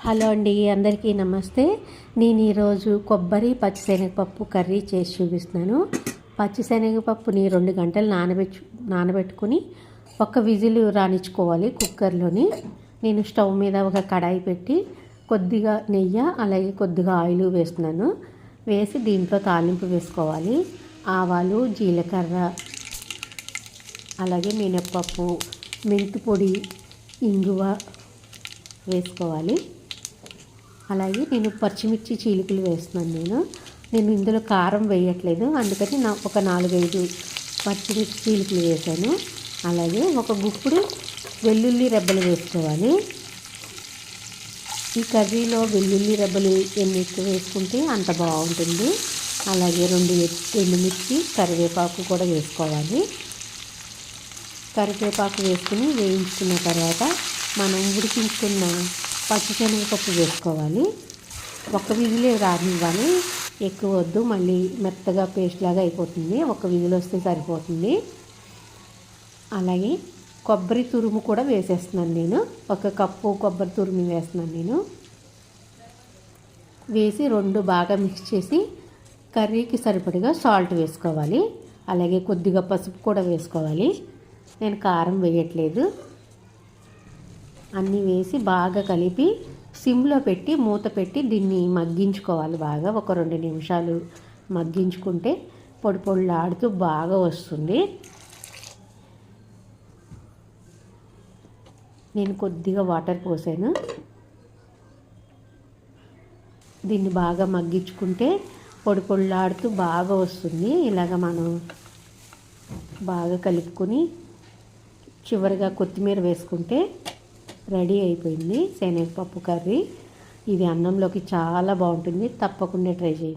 Hello అండి, అందరికీ నమస్తే. నేను ఈరోజు కొబ్బరి పచ్చిశనగపప్పు కర్రీ చేసి చూపిస్తున్నాను. పచ్చిశనగపప్పుని 2 గంటలు నానబెట్టుకుని ఒక విజిల్ రానిచ్చుకోవాలి కుక్కర్లోని. నేను స్టవ్ మీద ఒక కడాయి పెట్టి కొద్దిగా నెయ్యి అలాగే కొద్దిగా ఆయిల్ వేస్తున్నాను. వేసి దీంట్లో తాలింపు వేసుకోవాలి. ఆవాలు, జీలకర్ర, అలాగే మినప్పప్పు, మెంతి పొడి, ఇంగువ వేసుకోవాలి. అలాగే నేను పచ్చిమిర్చి చీలికలు వేస్తున్నాను. నేను ఇందులో కారం వేయట్లేదు, అందుకని ఒక 4-5 పచ్చిమిర్చి చీలికలు వేసాను. అలాగే ఒక గుప్పుడు వెల్లుల్లి రెబ్బలు వేసుకోవాలి. ఈ కర్రీలో వెల్లుల్లి రెబ్బలు ఎన్ని ఎక్కువ వేసుకుంటే అంత బాగుంటుంది. అలాగే 2 ఎండుమిర్చి, కరివేపాకు కూడా వేసుకోవాలి. కరివేపాకు వేసుకుని వేయించుకున్న తర్వాత మనం ఉడికించుకున్న పచ్చిశనగపప్పు వేసుకోవాలి. ఒక విజిలే రానివ్వాలి, ఎక్కువ వద్దు, మళ్ళీ మెత్తగా పేస్ట్ లాగా అయిపోతుంది. ఒక విజిల్ వస్తే సరిపోతుంది. అలాగే కొబ్బరి తురుము కూడా వేసేస్తున్నాను. నేను 1 కప్పు కొబ్బరి తురుము వేస్తున్నాను. నేను వేసి 2 బాగా మిక్స్ చేసి కర్రీకి సరిపడిగా సాల్ట్ వేసుకోవాలి. అలాగే కొద్దిగా పసుపు కూడా వేసుకోవాలి. నేను కారం వేయట్లేదు. అన్నీ వేసి బాగా కలిపి సిమ్లో పెట్టి మూత పెట్టి దీన్ని మగ్గించుకోవాలి. బాగా ఒక 2 నిమిషాలు మగ్గించుకుంటే పొడి పొడిలాడుతూ బాగా వస్తుంది. నేను కొద్దిగా వాటర్ పోసాను. దీన్ని బాగా మగ్గించుకుంటే పొడి పొడిలాడుతూ బాగా వస్తుంది. ఇలాగ మనం బాగా కలుపుకొని చివరిగా కొత్తిమీర వేసుకుంటే రెడీ అయిపోయింది శనగపప్పు కర్రీ. ఇది అన్నంలోకి చాలా బాగుంటుంది. తప్పకుండా ట్రై చేయండి.